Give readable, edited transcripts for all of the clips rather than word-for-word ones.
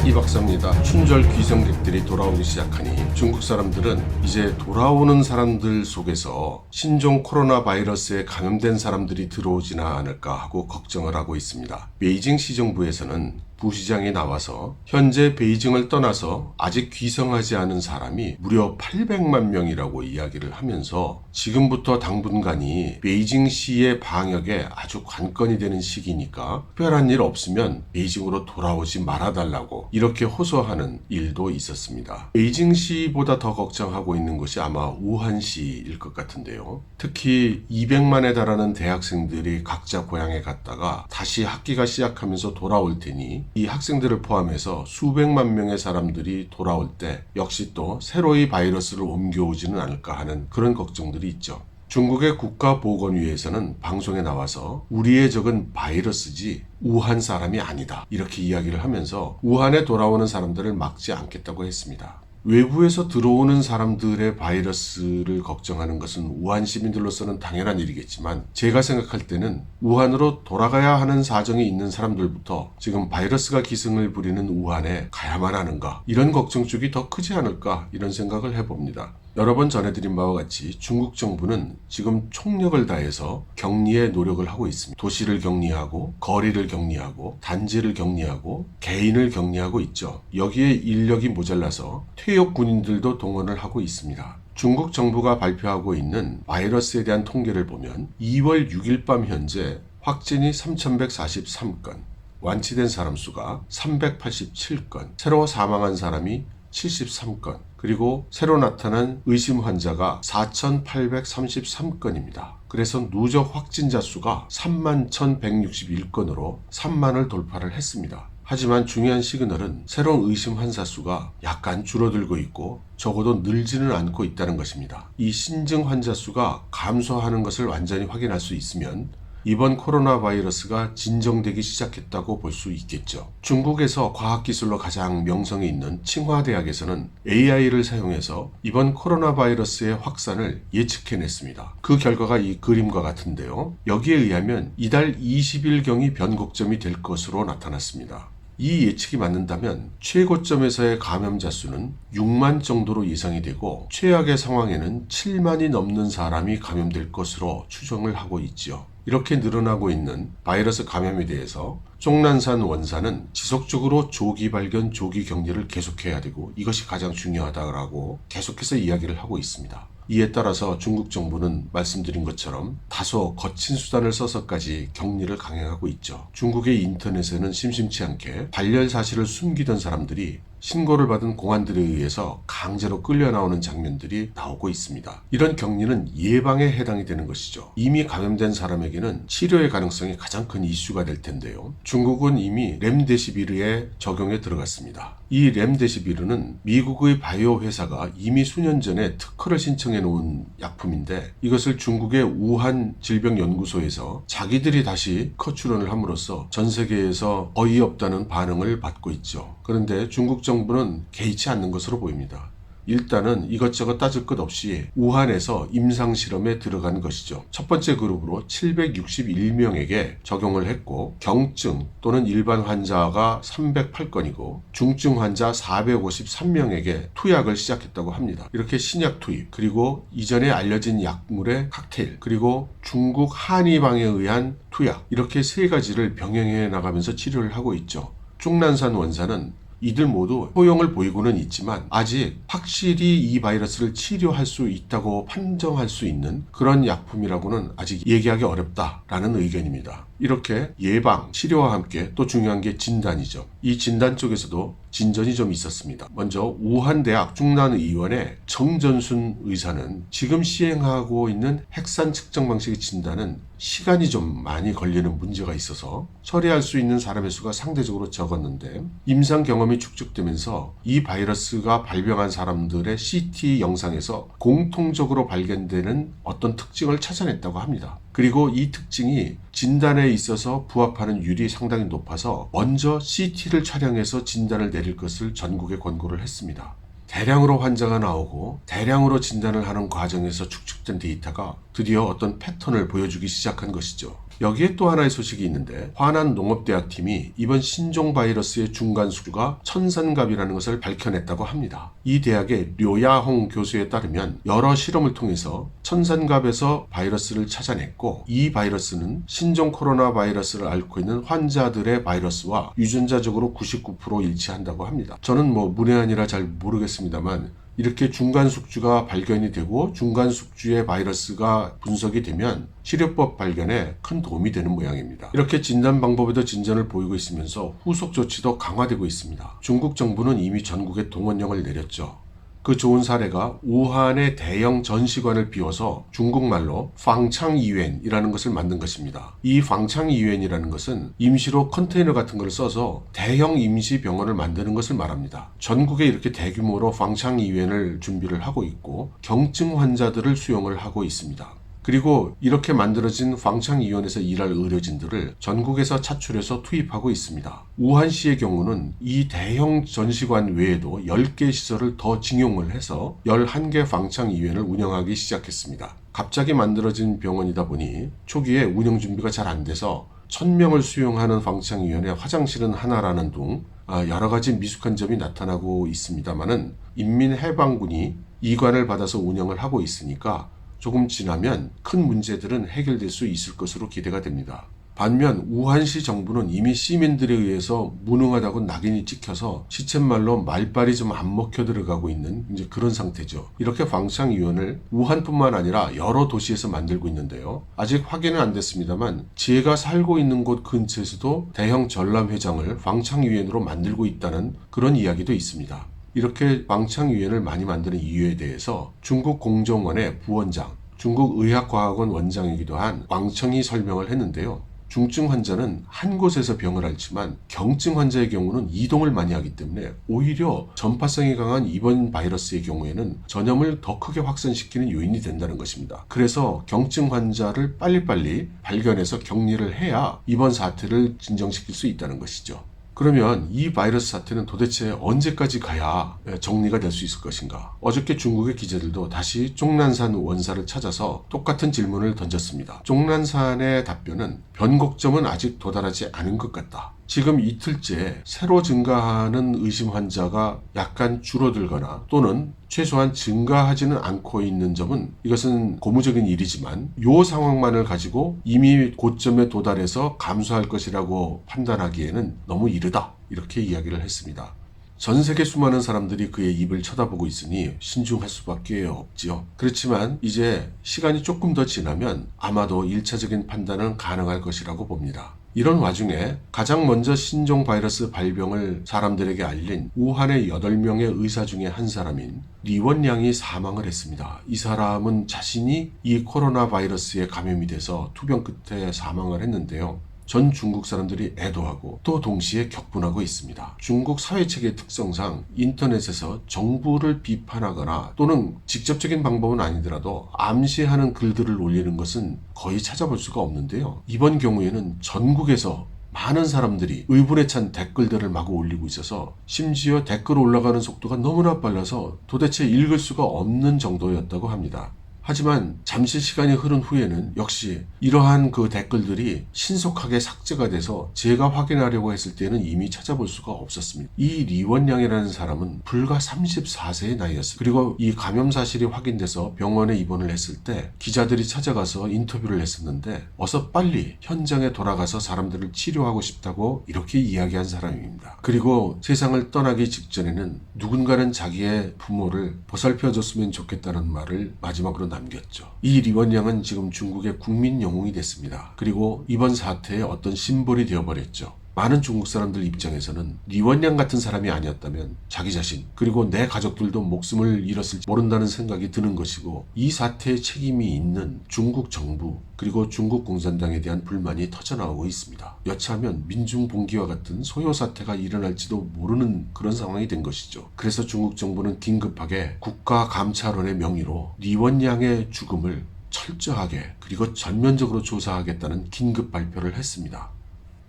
이 박사입니다. 춘절 귀성객들이 돌아오기 시작하니 중국 사람들은 이제 돌아오는 사람들 속에서 신종 코로나 바이러스에 감염된 사람들이 들어오지나 않을까 하고 걱정을 하고 있습니다. 베이징 시정부에서는 부시장이 나와서 현재 베이징을 떠나서 아직 귀성하지 않은 사람이 무려 800만 명이라고 이야기를 하면서 지금부터 당분간이 베이징시의 방역에 아주 관건이 되는 시기니까 특별한 일 없으면 베이징으로 돌아오지 말아달라고 이렇게 호소하는 일도 있었습니다. 베이징시보다 더 걱정하고 있는 것이 아마 우한시일 것 같은데요. 특히 200만에 달하는 대학생들이 각자 고향에 갔다가 다시 학기가 시작하면서 돌아올 테니 이 학생들을 포함해서 수백만 명의 사람들이 돌아올 때 역시 또 새로이 바이러스를 옮겨오지는 않을까 하는 그런 걱정들이 있죠. 중국의 국가보건위에서는 방송에 나와서 우리의 적은 바이러스지 우한 사람이 아니다 이렇게 이야기를 하면서 우한에 돌아오는 사람들을 막지 않겠다고 했습니다. 외부에서 들어오는 사람들의 바이러스를 걱정하는 것은 우한 시민들로서는 당연한 일이겠지만 제가 생각할 때는 우한으로 돌아가야 하는 사정이 있는 사람들부터 지금 바이러스가 기승을 부리는 우한에 가야만 하는가 이런 걱정 쪽이 더 크지 않을까 이런 생각을 해봅니다. 여러 번 전해드린 바와 같이 중국 정부는 지금 총력을 다해서 격리에 노력을 하고 있습니다. 도시를 격리하고 거리를 격리하고 단지를 격리하고 개인을 격리하고 있죠. 여기에 인력이 모자라서 퇴역 군인들도 동원을 하고 있습니다. 중국 정부가 발표하고 있는 바이러스에 대한 통계를 보면 2월 6일 밤 현재 확진이 3,143건, 완치된 사람 수가 387건, 새로 사망한 사람이 73건, 그리고 새로 나타난 의심 환자가 4,833건입니다. 그래서 누적 확진자 수가 31,161건으로 3만을 돌파를 했습니다. 하지만 중요한 시그널은 새로운 의심 환자 수가 약간 줄어들고 있고 적어도 늘지는 않고 있다는 것입니다. 이 신증 환자 수가 감소하는 것을 완전히 확인할 수 있으면 이번 코로나 바이러스가 진정되기 시작했다고 볼 수 있겠죠. 중국에서 과학기술로 가장 명성이 있는 칭화대학에서는 AI를 사용해서 이번 코로나 바이러스의 확산을 예측해냈습니다. 그 결과가 이 그림과 같은데요. 여기에 의하면 이달 20일경이 변곡점이 될 것으로 나타났습니다. 이 예측이 맞는다면 최고점에서의 감염자 수는 6만 정도로 예상이 되고 최악의 상황에는 7만이 넘는 사람이 감염될 것으로 추정을 하고 있죠. 이렇게 늘어나고 있는 바이러스 감염에 대해서 종난산 원사는 지속적으로 조기 발견, 조기 격리를 계속해야 되고 이것이 가장 중요하다고 계속해서 이야기를 하고 있습니다. 이에 따라서 중국 정부는 말씀드린 것처럼 다소 거친 수단을 써서까지 격리를 강행하고 있죠. 중국의 인터넷에는 심심치 않게 발열 사실을 숨기던 사람들이 신고를 받은 공안들에 의해서 강제로 끌려 나오는 장면들이 나오고 있습니다. 이런 격리는 예방에 해당이 되는 것이죠. 이미 감염된 사람에게는 치료의 가능성이 가장 큰 이슈가 될 텐데요. 중국은 이미 렘데시비르에 적용에 들어갔습니다. 이 렘데시비르는 미국의 바이오 회사가 이미 수년 전에 특허를 신청해 놓은 약품인데 이것을 중국의 우한 질병연구소에서 자기들이 다시 커출원을 함으로써 전 세계에서 거의 없다는 반응을 받고 있죠. 그런데 중국 정부는 개의치 않는 것으로 보입니다. 일단은 이것저것 따질 것 없이 우한에서 임상실험에 들어간 것이죠. 첫 번째 그룹으로 761명에게 적용을 했고 경증 또는 일반 환자가 308건이고 중증 환자 453명에게 투약을 시작했다고 합니다. 이렇게 신약 투입 그리고 이전에 알려진 약물의 칵테일 그리고 중국 한의방에 의한 투약 이렇게 세 가지를 병행해 나가면서 치료를 하고 있죠. 종난산 원사는 이들 모두 효용을 보이고는 있지만 아직 확실히 이 바이러스를 치료할 수 있다고 판정할 수 있는 그런 약품이라고는 아직 얘기하기 어렵다라는 의견입니다. 이렇게 예방, 치료와 함께 또 중요한 게 진단이죠. 이 진단 쪽에서도 진전이 좀 있었습니다. 먼저 우한대학 중난의원의 정전순 의사는 지금 시행하고 있는 핵산 측정 방식의 진단은 시간이 좀 많이 걸리는 문제가 있어서 처리할 수 있는 사람의 수가 상대적으로 적었는데 임상 경험이 축적되면서 이 바이러스가 발병한 사람들의 CT 영상에서 공통적으로 발견되는 어떤 특징을 찾아냈다고 합니다. 그리고 이 특징이 진단에 있어서 부합하는 율이 상당히 높아서 먼저 CT를 촬영해서 진단을 내릴 것을 전국에 권고를 했습니다. 대량으로 환자가 나오고 대량으로 진단을 하는 과정에서 축적된 데이터가 드디어 어떤 패턴을 보여주기 시작한 것이죠. 여기에 또 하나의 소식이 있는데 화난 농업대학팀이 이번 신종 바이러스의 중간 수가 천산갑이라는 것을 밝혀냈다고 합니다. 이 대학의 료야홍 교수에 따르면 여러 실험을 통해서 천산갑에서 바이러스를 찾아냈고 이 바이러스는 신종 코로나 바이러스를 앓고 있는 환자들의 바이러스와 유전자적으로 99% 일치한다고 합니다. 저는 문외한이라 잘 모르겠습니다만 이렇게 중간 숙주가 발견이 되고 중간 숙주의 바이러스가 분석이 되면 치료법 발견에 큰 도움이 되는 모양입니다. 이렇게 진단 방법에도 진전을 보이고 있으면서 후속 조치도 강화되고 있습니다. 중국 정부는 이미 전국에 동원령을 내렸죠. 그 좋은 사례가 우한의 대형 전시관을 비워서 중국말로 방창이웬이라는 것을 만든 것입니다. 이 방창이웬이라는 것은 임시로 컨테이너 같은 걸 써서 대형 임시 병원을 만드는 것을 말합니다. 전국에 이렇게 대규모로 방창이웬을 준비를 하고 있고 경증 환자들을 수용을 하고 있습니다. 그리고 이렇게 만들어진 방창이원에서 일할 의료진들을 전국에서 차출해서 투입하고 있습니다. 우한시의 경우는 이 대형 전시관 외에도 10개 시설을 더 증용을 해서 11개 방창이원을 운영하기 시작했습니다. 갑자기 만들어진 병원이다 보니 초기에 운영 준비가 잘 안 돼서 1000명을 수용하는 방창이원에 화장실은 하나라는 등 여러 가지 미숙한 점이 나타나고 있습니다만은 인민해방군이 이관을 받아서 운영을 하고 있으니까 조금 지나면 큰 문제들은 해결될 수 있을 것으로 기대가 됩니다. 반면 우한시 정부는 이미 시민들에 의해서 무능하다고 낙인이 찍혀서 시쳇말로 말빨이 좀 안 먹혀 들어가고 있는 이제 그런 상태죠. 이렇게 방창위원을 우한뿐만 아니라 여러 도시에서 만들고 있는데요. 아직 확인은 안 됐습니다만 제가 살고 있는 곳 근처에서도 대형 전람회장을 방창위원으로 만들고 있다는 그런 이야기도 있습니다. 이렇게 방창위원을 많이 만드는 이유에 대해서 중국 공정원의 부원장, 중국의학과학원 원장이기도 한 왕청이 설명을 했는데요. 중증 환자는 한 곳에서 병을 앓지만 경증 환자의 경우는 이동을 많이 하기 때문에 오히려 전파성이 강한 이번 바이러스의 경우에는 전염을 더 크게 확산시키는 요인이 된다는 것입니다. 그래서 경증 환자를 빨리빨리 발견해서 격리를 해야 이번 사태를 진정시킬 수 있다는 것이죠. 그러면 이 바이러스 사태는 도대체 언제까지 가야 정리가 될 수 있을 것인가? 어저께 중국의 기자들도 다시 종난산 원사를 찾아서 똑같은 질문을 던졌습니다. 종난산의 답변은 변곡점은 아직 도달하지 않은 것 같다. 지금 이틀째 새로 증가하는 의심 환자가 약간 줄어들거나 또는 최소한 증가하지는 않고 있는 점은 이것은 고무적인 일이지만 이 상황만을 가지고 이미 고점에 도달해서 감소할 것이라고 판단하기에는 너무 이르다. 이렇게 이야기를 했습니다. 전 세계 수많은 사람들이 그의 입을 쳐다보고 있으니 신중할 수밖에 없지요. 그렇지만 이제 시간이 조금 더 지나면 아마도 1차적인 판단은 가능할 것이라고 봅니다. 이런 와중에 가장 먼저 신종 바이러스 발병을 사람들에게 알린 우한의 8명의 의사 중에 한 사람인 리원양이 사망을 했습니다. 이 사람은 자신이 이 코로나 바이러스에 감염이 돼서 투병 끝에 사망을 했는데요. 전 중국 사람들이 애도하고 또 동시에 격분하고 있습니다. 중국 사회체계 특성상 인터넷에서 정부를 비판하거나 또는 직접적인 방법은 아니더라도 암시하는 글들을 올리는 것은 거의 찾아볼 수가 없는데요. 이번 경우에는 전국에서 많은 사람들이 의분에 찬 댓글들을 마구 올리고 있어서 심지어 댓글 올라가는 속도가 너무나 빨라서 도대체 읽을 수가 없는 정도였다고 합니다. 하지만 잠시 시간이 흐른 후에는 역시 이러한 그 댓글들이 신속하게 삭제가 돼서 제가 확인하려고 했을 때는 이미 찾아볼 수가 없었습니다. 이 리원양이라는 사람은 불과 34세의 나이였습니다. 그리고 이 감염 사실이 확인돼서 병원에 입원을 했을 때 기자들이 찾아가서 인터뷰를 했었는데 어서 빨리 현장에 돌아가서 사람들을 치료하고 싶다고 이렇게 이야기한 사람입니다. 그리고 세상을 떠나기 직전에는 누군가는 자기의 부모를 보살펴줬으면 좋겠다는 말을 마지막으로 남겼죠. 이 리원양은 지금 중국의 국민 영웅이 됐습니다. 그리고 이번 사태의 어떤 심볼이 되어버렸죠. 많은 중국 사람들 입장에서는 리원양 같은 사람이 아니었다면 자기 자신 그리고 내 가족들도 목숨을 잃었을지 모른다는 생각이 드는 것이고 이 사태에 책임이 있는 중국 정부 그리고 중국 공산당에 대한 불만이 터져나오고 있습니다. 여차하면 민중봉기와 같은 소요 사태가 일어날지도 모르는 그런 상황이 된 것이죠. 그래서 중국 정부는 긴급하게 국가감찰원의 명의로 리원양의 죽음을 철저하게 그리고 전면적으로 조사하겠다는 긴급 발표를 했습니다.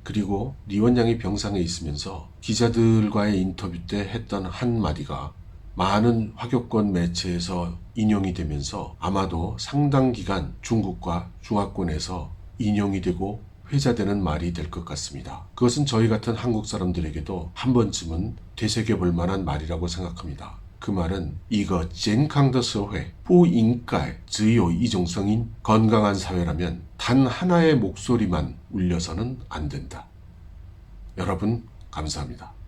그리고 리 원장이 병상에 있으면서 기자들과의 인터뷰 때 했던 한마디가 많은 화교권 매체에서 인용이 되면서 아마도 상당 기간 중국과 중화권에서 인용이 되고 회자되는 말이 될 것 같습니다. 그것은 저희 같은 한국 사람들에게도 한 번쯤은 되새겨볼 만한 말이라고 생각합니다. 그 말은 이거健康的社会不应该只有一种声音 건강한 사회라면 단 하나의 목소리만 울려서는 안 된다. 여러분 감사합니다.